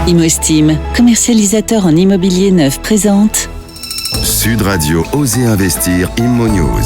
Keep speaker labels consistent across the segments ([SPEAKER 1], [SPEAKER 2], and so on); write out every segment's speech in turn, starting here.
[SPEAKER 1] ImoSteam, commercialisateur en immobilier neuf, présente
[SPEAKER 2] Sud Radio Oser Investir Immo News.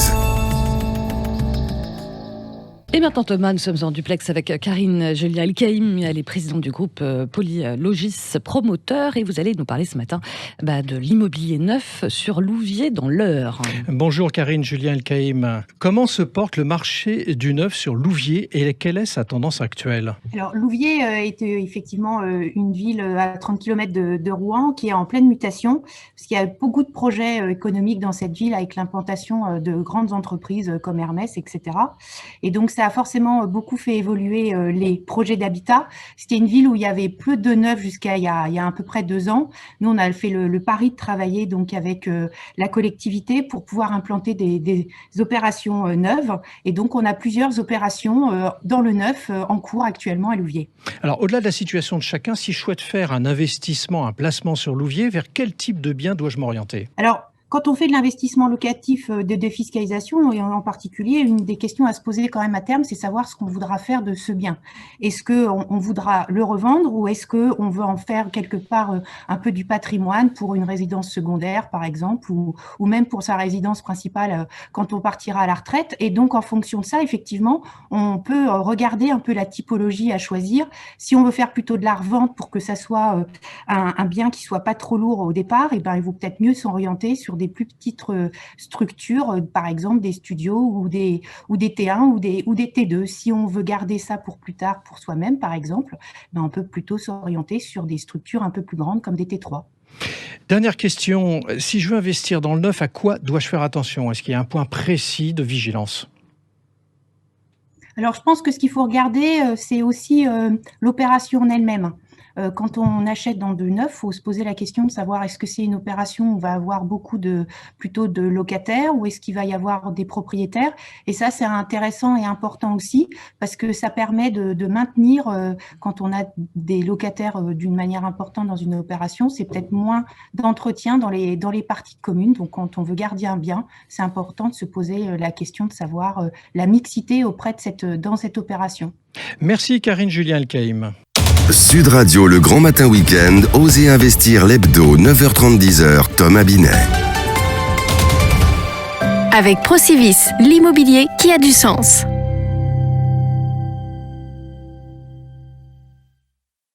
[SPEAKER 3] Et maintenant Thomas, nous sommes en duplex avec Karine Julien El-Kaïm, elle est présidente du groupe Polylogis Promoteur et vous allez nous parler ce matin de l'immobilier neuf sur Louviers dans l'Eure.
[SPEAKER 4] Bonjour Karine Julien El-Kaïm, comment se porte le marché du neuf sur Louviers et quelle est sa tendance actuelle?
[SPEAKER 5] Alors Louviers est effectivement une ville à 30 km de Rouen qui est en pleine mutation parce qu'il y a beaucoup de projets économiques dans cette ville avec l'implantation de grandes entreprises comme Hermès, etc. Et donc ça a forcément beaucoup fait évoluer les projets d'habitat. C'était une ville où il y avait peu de neuf jusqu'à il y a à peu près 2 ans. Nous, on a fait le pari de travailler donc avec la collectivité pour pouvoir implanter des opérations neuves. Et donc, on a plusieurs opérations dans le neuf en cours actuellement à Louviers. Alors,
[SPEAKER 4] au-delà de la situation de chacun, si je souhaite faire un investissement, un placement sur Louviers, vers quel type de bien dois-je m'orienter?
[SPEAKER 5] Quand on fait de l'investissement locatif de défiscalisation, et en particulier, une des questions à se poser quand même à terme, c'est savoir ce qu'on voudra faire de ce bien. Est-ce qu'on voudra le revendre ou est-ce qu'on veut en faire quelque part un peu du patrimoine pour une résidence secondaire, par exemple, ou même pour sa résidence principale quand on partira à la retraite. Et donc, en fonction de ça, effectivement, on peut regarder un peu la typologie à choisir. Si on veut faire plutôt de la revente pour que ça soit un bien qui soit pas trop lourd au départ, et il vaut peut-être mieux s'orienter sur des plus petites structures, par exemple des studios ou des T1 ou des T2. Si on veut garder ça pour plus tard, pour soi-même par exemple, on peut plutôt s'orienter sur des structures un peu plus grandes comme des T3.
[SPEAKER 4] Dernière question, si je veux investir dans le neuf, à quoi dois-je faire attention? Est-ce qu'il y a un point précis de vigilance?
[SPEAKER 5] Alors je pense que ce qu'il faut regarder, c'est aussi l'opération en elle-même. Quand on achète dans de neuf, il faut se poser la question de savoir est-ce que c'est une opération où on va avoir plutôt de locataires ou est-ce qu'il va y avoir des propriétaires. Et ça, c'est intéressant et important aussi parce que ça permet de maintenir, quand on a des locataires d'une manière importante dans une opération, c'est peut-être moins d'entretien dans les parties communes. Donc, quand on veut garder un bien, c'est important de se poser la question de savoir la mixité dans cette opération.
[SPEAKER 4] Merci Karine Julien El-Kaïm.
[SPEAKER 2] Sud Radio, le grand matin week-end, Oser Investir l'hebdo, 9h30, 10h, Thomas Binet.
[SPEAKER 6] Avec Procivis, l'immobilier qui a du sens.